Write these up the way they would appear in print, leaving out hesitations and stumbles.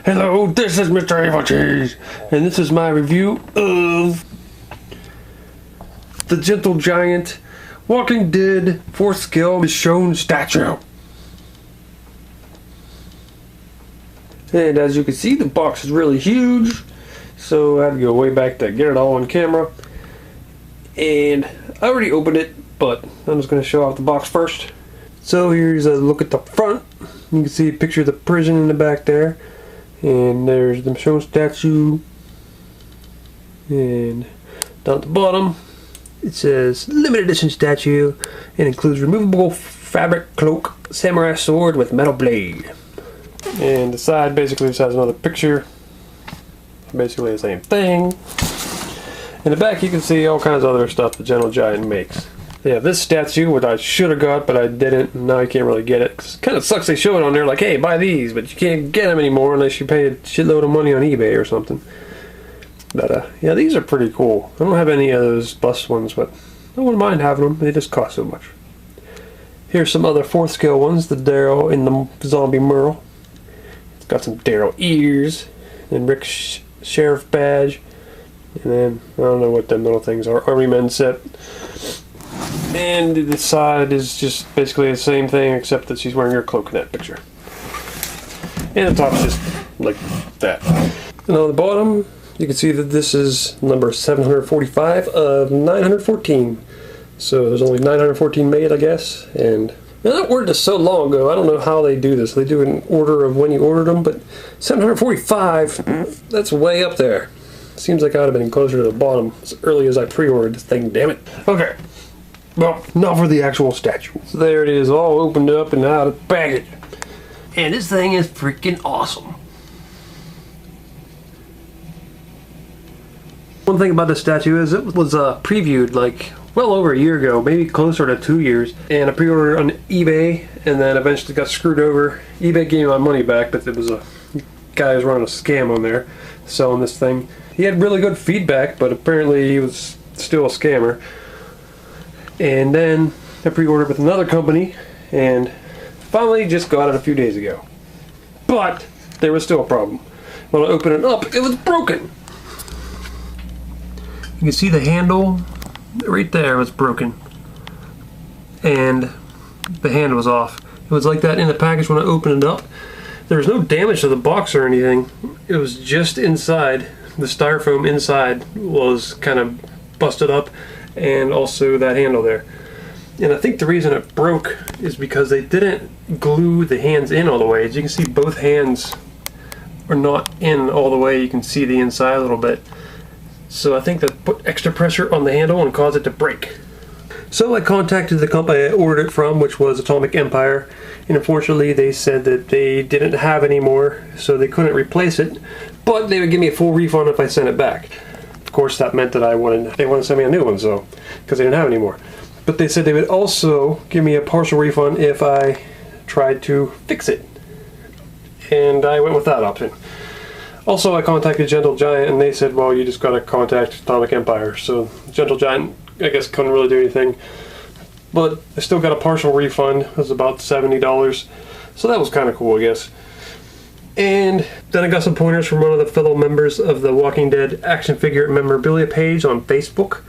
Hello, this is Mr. Evilcheese, and this is my review of the Gentle Giant Walking Dead 4th Scale Michonne statue. And as you can see, the box is really huge, so I had to go way back to get it all on camera. And I already opened it, but I'm just going to show off the box first. So here's a look at the front. You can see a picture of the prison in the back there. And there's the Michonne statue. And down at the bottom, it says limited edition statue. It includes removable fabric cloak, samurai sword with metal blade. And the side basically just has another picture. Basically the same thing. In the back you can see all kinds of other stuff the Gentle Giant makes. They have this statue, which I should have got, but I didn't, and now you can't really get it. It kind of sucks they show it on there like, hey, buy these, but you can't get them anymore unless you pay a shitload of money on eBay or something. But, yeah, these are pretty cool. I don't have any of those bust ones, but I wouldn't mind having them. They just cost so much. Here's some other 4th scale ones, the Daryl and the Zombie Merle. It's got some Daryl ears, and Rick's Sheriff badge, and then, I don't know what them little things are, Army Men set. And the side is just basically the same thing, except that she's wearing her cloak in that picture. And the top's just like that. And on the bottom, you can see that this is number 745 of 914. So there's only 914 made, I guess. And I ordered this so long ago, I don't know how they do this. They do it in order of when you ordered them, but 745, that's way up there. Seems like I would have been closer to the bottom as early as I pre-ordered this thing, damn it. Okay. Well, not for the actual statue. So there it is, all opened up and out of the package. And this thing is freaking awesome. One thing about this statue is it was previewed like well over a year ago, maybe closer to 2 years. And I pre-ordered on eBay and then eventually got screwed over. eBay gave me my money back, but there was a guy who was running a scam on there selling this thing. He had really good feedback, but apparently he was still a scammer. And then I pre-ordered with another company and finally just got it a few days ago. But there was still a problem. When I opened it up, it was broken. You can see the handle right there was broken. And the hand was off. It was like that in the package when I opened it up. There was no damage to the box or anything. It was just inside. The styrofoam inside was kind of busted up. And also that handle there. And I think the reason it broke is because they didn't glue the hands in all the way. As you can see, both hands are not in all the way. You can see the inside a little bit. So I think that put extra pressure on the handle and caused it to break. So I contacted the company I ordered it from, which was Atomic Empire, and unfortunately they said that they didn't have any more, so they couldn't replace it, but they would give me a full refund if I sent it back. Of course, that meant that they wanted to send me a new one, so because they didn't have any more. But they said they would also give me a partial refund if I tried to fix it, and I went with that option. Also, I contacted Gentle Giant, and they said, well, you just gotta contact Atomic Empire. So Gentle Giant, I guess, couldn't really do anything, but I still got a partial refund. It was about $70, so that was kind of cool, I guess. And then I got some pointers from one of the fellow members of the Walking Dead action figure memorabilia page on Facebook,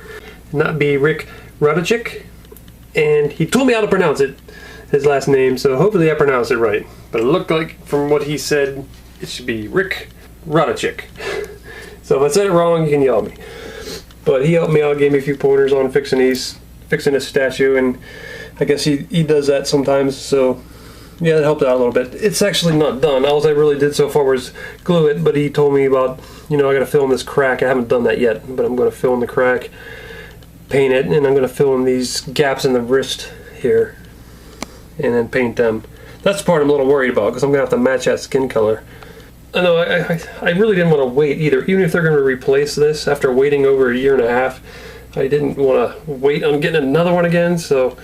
and that'd be Rick Radachik, and he told me how to pronounce it, his last name, so hopefully I pronounced it right. But it looked like, from what he said, it should be Rick Radachik. So if I said it wrong, you can yell at me. But he helped me out, gave me a few pointers on fixing this statue, and I guess he does that sometimes, so yeah, it helped out a little bit. It's actually not done. All I really did so far was glue it, but he told me about, you know, I gotta fill in this crack. I haven't done that yet, but I'm gonna fill in the crack, paint it, and I'm gonna fill in these gaps in the wrist here, and then paint them. That's the part I'm a little worried about, because I'm gonna have to match that skin color. I know, I really didn't want to wait either. Even if they're going to replace this after waiting over a year and a half, I didn't want to wait on getting another one again, so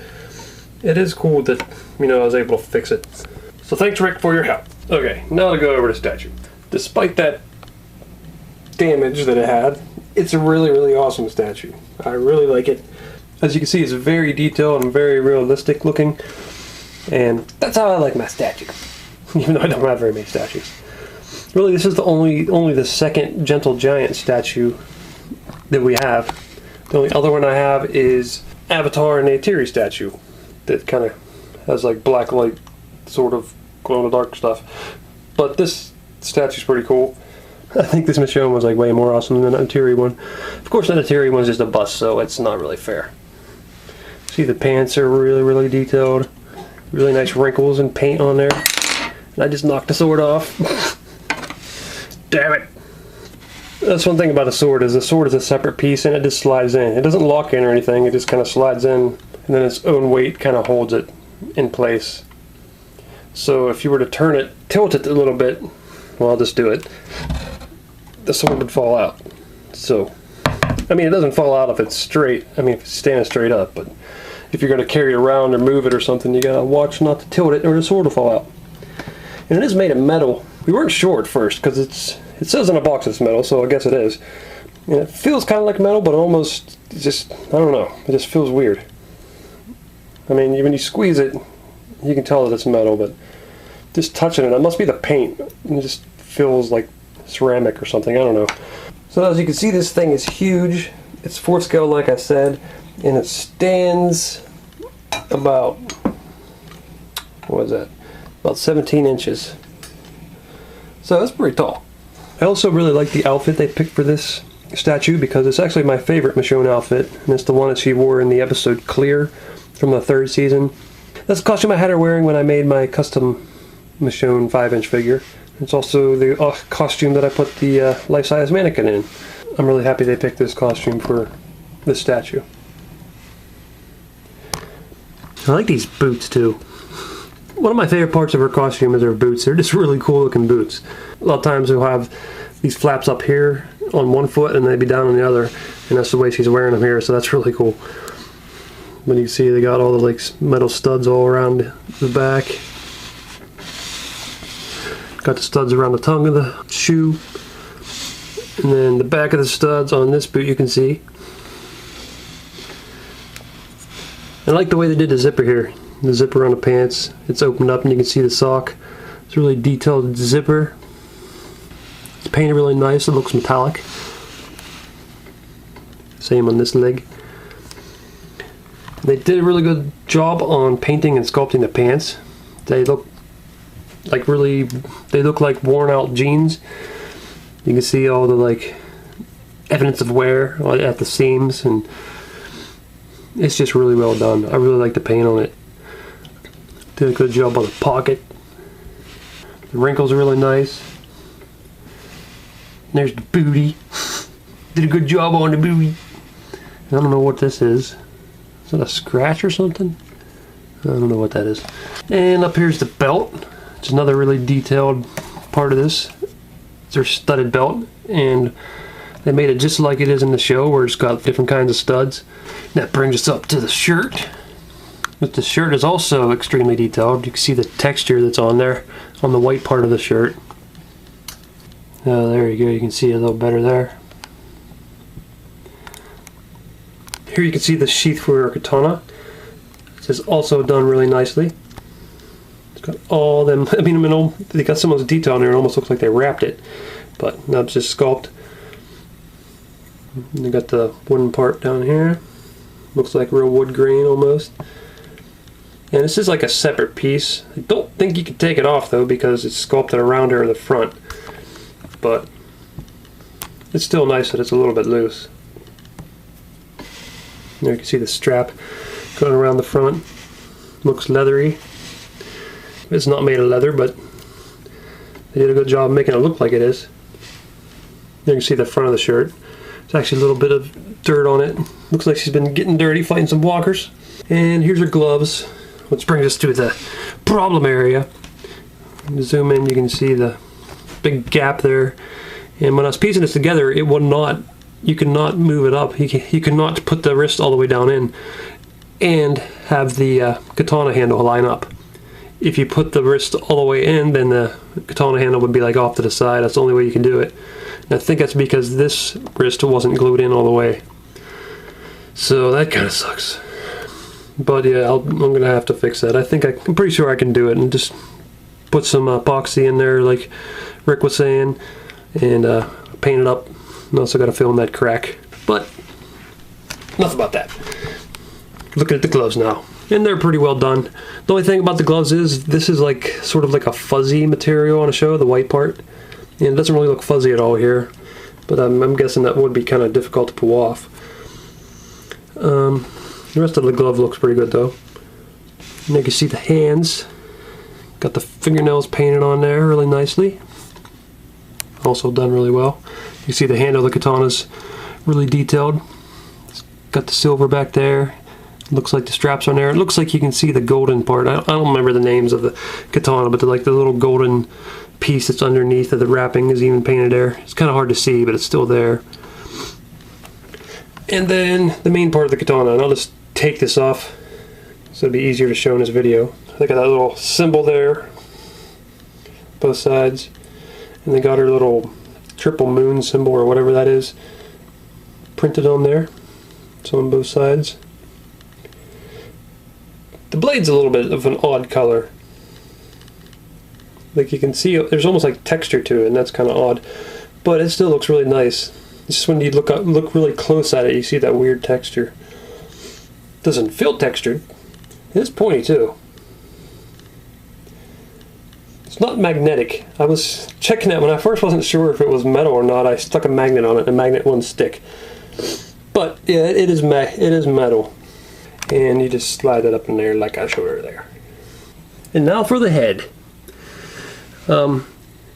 it is cool that, you know, I was able to fix it. So thanks, Rick, for your help. Okay, now to go over the statue. Despite that damage that it had, it's a really, really awesome statue. I really like it. As you can see, it's very detailed and very realistic looking, and that's how I like my statue. Even though I don't have very many statues. Really, this is the only the second Gentle Giant statue that we have. The only other one I have is Avatar and Neytiri statue that kind of has like black light sort of glow in the dark stuff. But this statue's pretty cool. I think this Michonne was like way more awesome than the Neytiri one. Of course, the Neytiri one's just a bust, so it's not really fair. See, the pants are really detailed. Really nice wrinkles and paint on there. And I just knocked the sword off. Damn it! That's one thing about a sword, is the sword is a separate piece and it just slides in. It doesn't lock in or anything, it just kind of slides in, and then its own weight kind of holds it in place. So if you were to turn it, tilt it a little bit, well, I'll just do it, the sword would fall out. So, I mean, it doesn't fall out if it's straight, I mean if it's standing straight up, but if you're going to carry it around or move it or something, you gotta watch not to tilt it or the sword will fall out. And it is made of metal. We weren't sure at first because it says in a box it's metal, so I guess it is. And it feels kind of like metal, but almost just, I don't know, it just feels weird. I mean, when you squeeze it, you can tell that it's metal, but just touching it must be the paint. It just feels like ceramic or something, I don't know. So as you can see, this thing is huge. It's 4th scale, like I said, and it stands about, what is that? About 17 inches. So that's pretty tall. I also really like the outfit they picked for this statue because it's actually my favorite Michonne outfit, and it's the one that she wore in the episode Clear from the 3rd season. That's the costume I had her wearing when I made my custom Michonne 5-inch figure. It's also the costume that I put the life-size mannequin in. I'm really happy they picked this costume for this statue. I like these boots too. One of my favorite parts of her costume is her boots. They're just really cool looking boots. A lot of times they'll have these flaps up here on one foot and they'd be down on the other, and that's the way she's wearing them here, so that's really cool. When you see they got all the like metal studs all around the back. Got the studs around the tongue of the shoe. And then the back of the studs on this boot you can see. I like the way they did the zipper here. The zipper on the pants, it's opened up and you can see the sock. It's a really detailed zipper. It's painted really nice, it looks metallic. Same on this leg. They did a really good job on painting and sculpting the pants. They look like like worn out jeans. You can see all the like evidence of wear at the seams, and it's just really well done. I really like the paint on it. Did a good job on the pocket. The wrinkles are really nice. And there's the booty. Did a good job on the booty. I don't know what this is. Is that a scratch or something? I don't know what that is. And up here's the belt. It's another really detailed part of this. It's their studded belt, and they made it just like it is in the show, where it's got different kinds of studs. That brings us up to the shirt. But the shirt is also extremely detailed. You can see the texture that's on there, on the white part of the shirt. Oh, there you go, you can see a little better there. Here you can see the sheath for her katana. It's also done really nicely. It's got all them, I mean, they got some of those detail in there, it almost looks like they wrapped it. But now it's just sculpt. And they got the wooden part down here. Looks like real wood grain almost. And this is like a separate piece. I don't think you can take it off though, because it's sculpted around her in the front. But it's still nice that it's a little bit loose. There you can see the strap going around the front. Looks leathery. It's not made of leather, but they did a good job making it look like it is. There you can see the front of the shirt. There's actually a little bit of dirt on it. Looks like she's been getting dirty fighting some walkers. And here's her gloves, which brings us to the problem area. Zoom in, you can see the big gap there. And when I was piecing this together, it would not, you could not move it up. You could not put the wrist all the way down in and have the katana handle line up. If you put the wrist all the way in, then the katana handle would be like off to the side. That's the only way you can do it. And I think that's because this wrist wasn't glued in all the way. So that kind of sucks. But yeah, I'm gonna have to fix that. I'm pretty sure I can do it, and just put some epoxy in there, like Rick was saying, and paint it up. And also got to fill in that crack. But enough about that. Looking at the gloves now, and they're pretty well done. The only thing about the gloves is this is like sort of like a fuzzy material on a show, the white part, and it doesn't really look fuzzy at all here. But I'm guessing that would be kind of difficult to pull off. The rest of the glove looks pretty good though. And you can see the hands. Got the fingernails painted on there really nicely. Also done really well. You can see the handle of the katana's really detailed. It's got the silver back there. Looks like the straps on there. It looks like you can see the golden part. I don't remember the names of the katana, but like the little golden piece that's underneath of the wrapping is even painted there. It's kind of hard to see, but it's still there. And then the main part of the katana, and I'll just take this off so it'll be easier to show in this video. Look at that little symbol there, both sides, and they got her little triple moon symbol or whatever that is printed on there. So on both sides. The blade's a little bit of an odd color. Like you can see, there's almost like texture to it, and that's kind of odd. But it still looks really nice. It's just when you look really close at it, you see that weird texture. Doesn't feel textured. It is pointy too. It's not magnetic. I was checking that when I first wasn't sure if it was metal or not. I stuck a magnet on it, and the magnet wouldn't stick. But yeah, it is metal. And you just slide it up in there like I showed her there. And now for the head.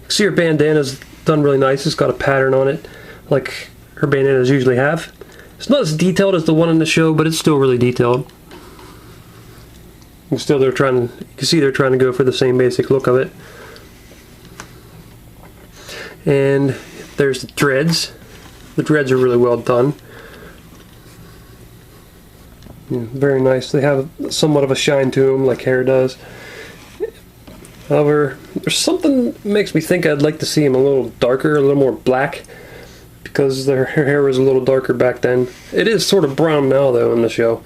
See her bandana's done really nice. It's got a pattern on it like her bandanas usually have. It's not as detailed as the one in the show, but it's still really detailed. And still you can see they're trying to go for the same basic look of it. And there's the dreads. The dreads are really well done. Yeah, very nice. They have somewhat of a shine to them, like hair does. However, there's something that makes me think I'd like to see them a little darker, a little more black, because her hair was a little darker back then. It is sort of brown now, though, in the show.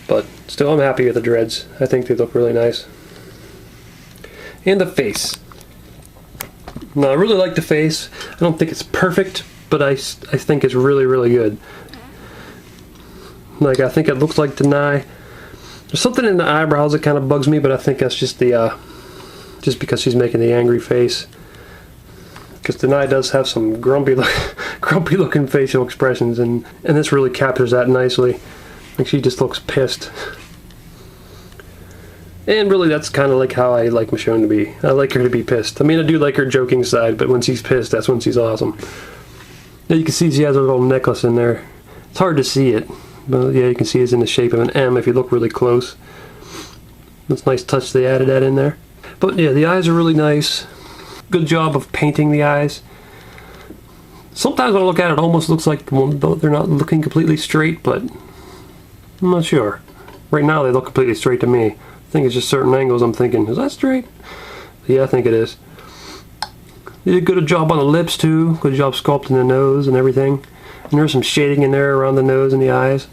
But still, I'm happy with the dreads. I think they look really nice. And the face. Now, I really like the face. I don't think it's perfect, but I think it's really, really good. Like, I think it looks like Denai. There's something in the eyebrows that kind of bugs me, but I think that's just the just because she's making the angry face. Because Denai does have some grumpy looking facial expressions, and this really captures that nicely. Like, she just looks pissed. And really, that's kind of like how I like Michonne to be. I like her to be pissed. I mean, I do like her joking side, but when she's pissed, that's when she's awesome. Now you can see she has a little necklace in there. It's hard to see it. But yeah, you can see it's in the shape of an M if you look really close. That's a nice touch they added that in there. But yeah, the eyes are really nice. Good job of painting the eyes. Sometimes when I look at it, it almost looks like they're not looking completely straight, but I'm not sure. Right now they look completely straight to me. I think it's just certain angles I'm thinking, is that straight? Yeah, I think it is. They did a good job on the lips too. Good job sculpting the nose and everything. And there's some shading in there around the nose and the eyes.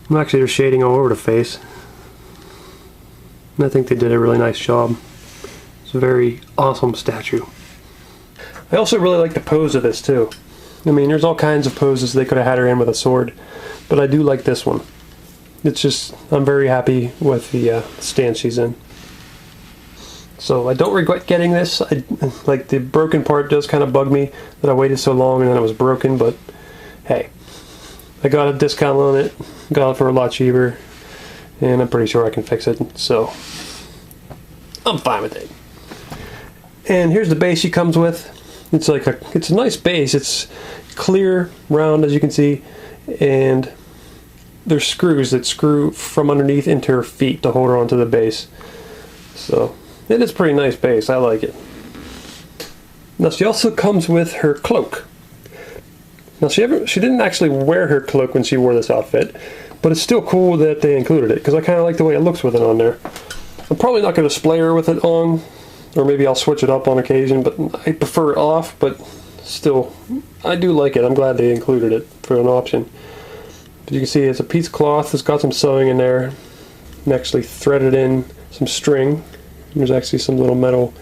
Well, actually, there's shading all over the face. And I think they did a really nice job. It's a very awesome statue. I also really like the pose of this too. I mean, there's all kinds of poses they could have had her in with a sword, but I do like this one. It's just, I'm very happy with the stance she's in. So I don't regret getting this. Like, the broken part does kind of bug me that I waited so long and then it was broken, but hey, I got a discount on it, got it for a lot cheaper, and I'm pretty sure I can fix it, so I'm fine with it. And here's the base she comes with. It's a nice base. It's clear, round, as you can see, and there's screws that screw from underneath into her feet to hold her onto the base. So it is a pretty nice base. I like it. Now she also comes with her cloak. Now she didn't actually wear her cloak when she wore this outfit, but it's still cool that they included it, because I kind of like the way it looks with it on there. I'm probably not going to display her with it on, or maybe I'll switch it up on occasion, but I prefer it off, but still, I do like it. I'm glad they included it for an option. But you can see it's a piece of cloth that's got some sewing in there, and actually threaded in some string. There's actually some little metal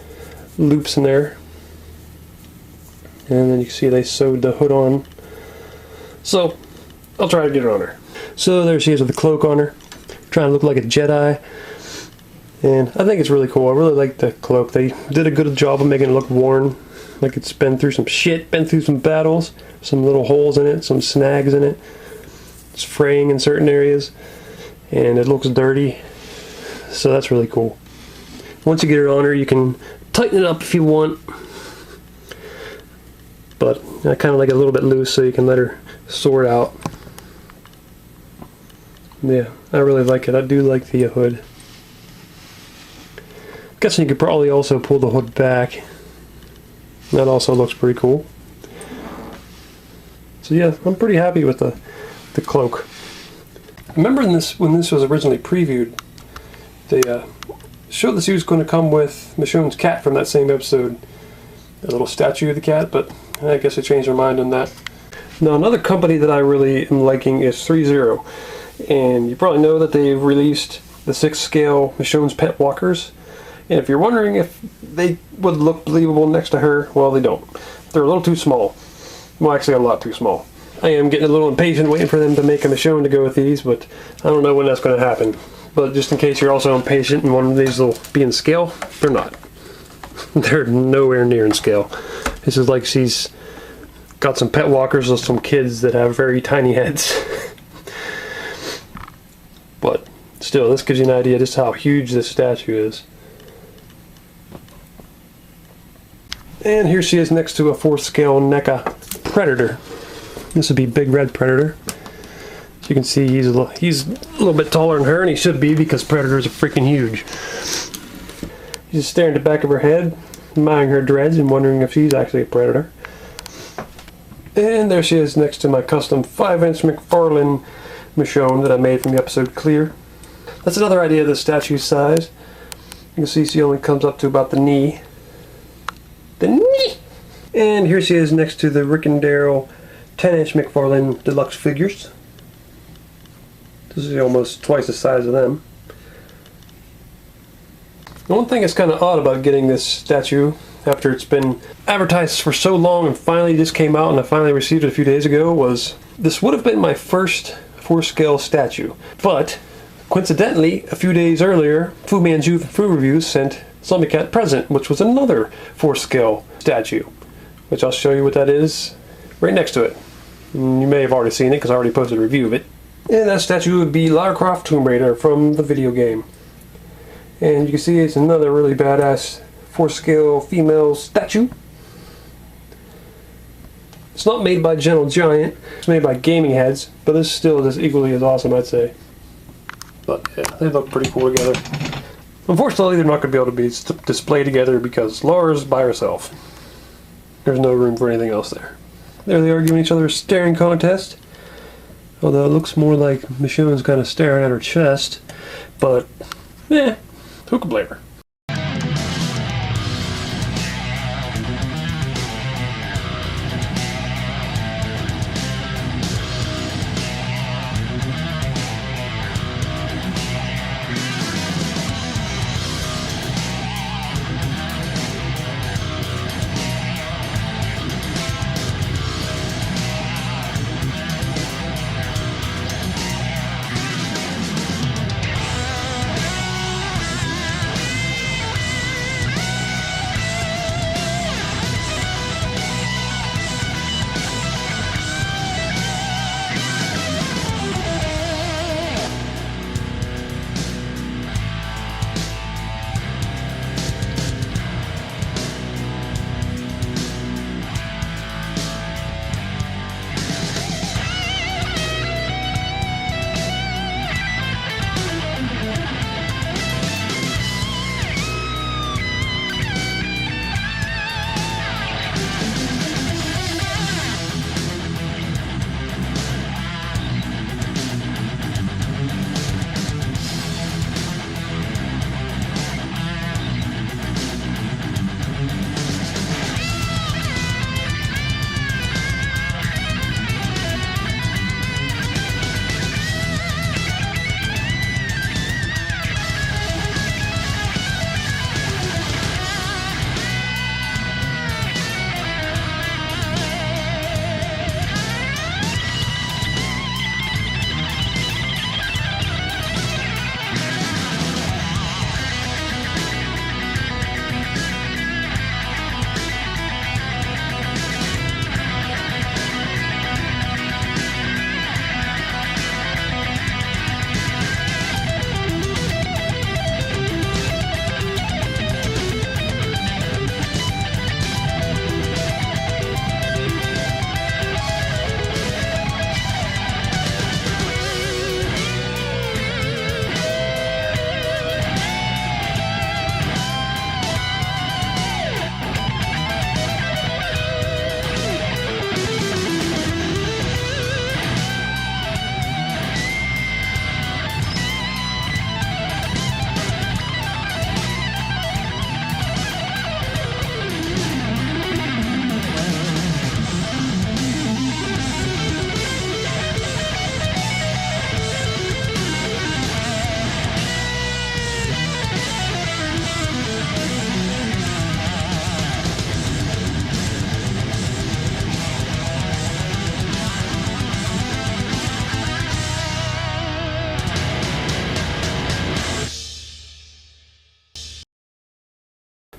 loops in there. And then you can see they sewed the hood on. So, I'll try to get it on her. So there she is with the cloak on her, trying to look like a Jedi. And I think it's really cool. I really like the cloak. They did a good job of making it look worn, like it's been through some shit, been through some battles, some little holes in it, some snags in it. It's fraying in certain areas, and it looks dirty. So that's really cool. Once you get it on her, you can tighten it up if you want. But I kind of like it a little bit loose so you can let her sort out. Yeah, I really like it. I do like the hood. I'm guessing you could probably also pull the hood back. That also looks pretty cool. So yeah, I'm pretty happy with the cloak. Remember when this was originally previewed, they showed that she was going to come with Michonne's cat from that same episode. A little statue of the cat, but I guess they changed their mind on that. Now another company that I really am liking is 3-0. And you probably know that they've released the 6th scale Michonne's pet walkers. And if you're wondering if they would look believable next to her, well, they don't. They're a little too small. Well, actually a lot too small. I am getting a little impatient waiting for them to make a Michonne to go with these, but I don't know when that's going to happen. But just in case you're also impatient and one of these will be in scale, they're not. They're nowhere near in scale. This is like she's got some pet walkers with some kids that have very tiny heads. But still, this gives you an idea just how huge this statue is. And here she is next to a 4th scale NECA Predator. This would be Big Red Predator. So you can see he's a little bit taller than her, and he should be because Predators are freaking huge. He's just staring at the back of her head, admiring her dreads and wondering if she's actually a predator. And there she is next to my custom 5-inch McFarlane Michonne that I made from the episode Clear. That's another idea of the statue size. You can see she only comes up to about the knee. The knee! And here she is next to the Rick and Daryl 10-inch McFarlane Deluxe figures. This is almost twice the size of them. The one thing that's kind of odd about getting this statue after it's been advertised for so long and finally just came out and I finally received it a few days ago was this would have been my first 4-scale statue. But coincidentally, a few days earlier, Fu Manchu from Fu Reviews sent Zombie Cat Present, which was another 4-scale statue, which I'll show you what that is right next to it. And you may have already seen it because I already posted a review of it. And that statue would be Lara Croft Tomb Raider from the video game. And you can see it's another really badass 4-scale female statue. It's not made by Gentle Giant, it's made by Gaming Heads, but this still is equally as awesome, I'd say. But yeah, they look pretty cool together. Unfortunately, they're not going to be able to be displayed together because Laura's by herself. There's no room for anything else there. There they are giving each other a staring contest. Although it looks more like Michonne's kind of staring at her chest. But, who could blame her?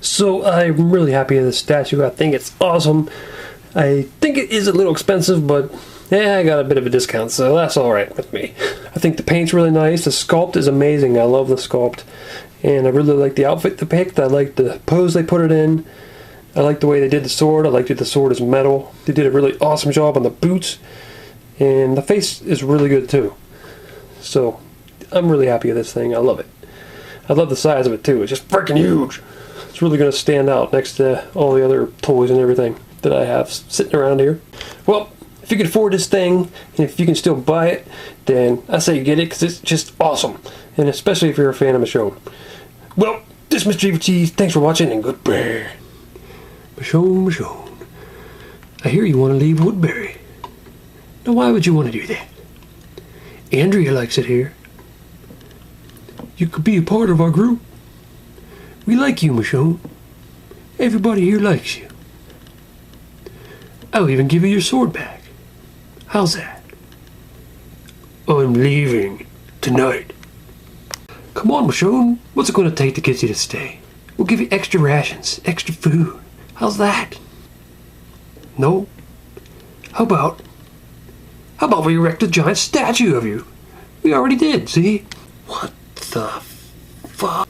So I'm really happy with this statue. I think it's awesome. I think it is a little expensive, but yeah, I got a bit of a discount, so that's alright with me. I think the paint's really nice. The sculpt is amazing. I love the sculpt. And I really like the outfit they picked. I like the pose they put it in. I like the way they did the sword. I like that the sword is metal. They did a really awesome job on the boots. And the face is really good too. So I'm really happy with this thing. I love it. I love the size of it too. It's just freaking huge. It's really going to stand out next to all the other toys and everything that I have sitting around here. Well, if you can afford this thing, and if you can still buy it, then I say get it, because it's just awesome. And especially if you're a fan of Michonne. Well, this is Mr. Evilcheese. Thanks for watching, and goodbye. Michonne. I hear you want to leave Woodbury. Now, why would you want to do that? Andrea likes it here. You could be a part of our group. We like you, Michonne. Everybody here likes you. I'll even give you your sword back. How's that? I'm leaving tonight. Come on, Michonne. What's it going to take to get you to stay? We'll give you extra rations, extra food. How's that? No? How about we erect a giant statue of you? We already did, see? What the fuck?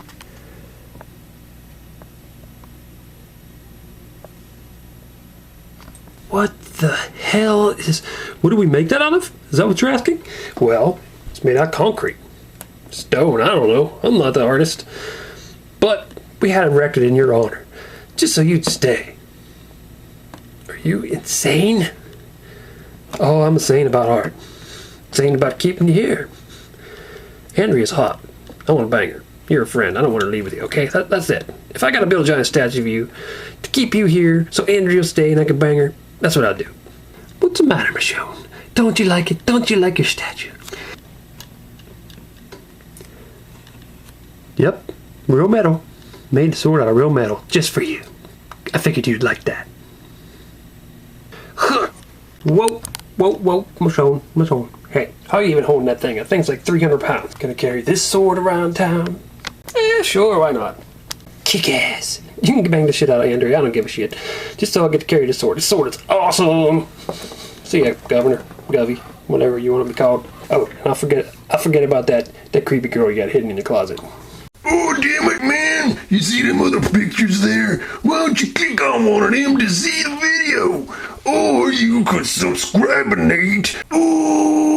What the hell is... What do we make that out of? Is that what you're asking? Well, it's made out of concrete. Stone, I don't know. I'm not the artist. But we had it erected in your honor. Just so you'd stay. Are you insane? Oh, I'm insane about art. Insane about keeping you here. Andrea's hot. I want to bang her. You're a friend. I don't want to leave with you, okay? That's it. If I gotta build a giant statue of you to keep you here so Andrea will stay and I can bang her, that's what I'll do. What's the matter, Michonne? Don't you like it? Don't you like your statue? Yep. Real metal. Made the sword out of real metal. Just for you. I figured you'd like that. Huh. Whoa. Whoa. Michonne. Hey, how are you even holding that thing? That thing's like 300 pounds. Gonna carry this sword around town? Yeah, sure, why not? Kick ass. You can bang the shit out of Andrea, I don't give a shit. Just so I get to carry this sword. This sword is awesome! See ya, Governor, Govey, whatever you want to be called. Oh, and I forget about that creepy girl you got hidden in the closet. Oh, damn it, man! You see them other pictures there? Why don't you click on one of them to see the video? Or you could subscribe and eat. Oh!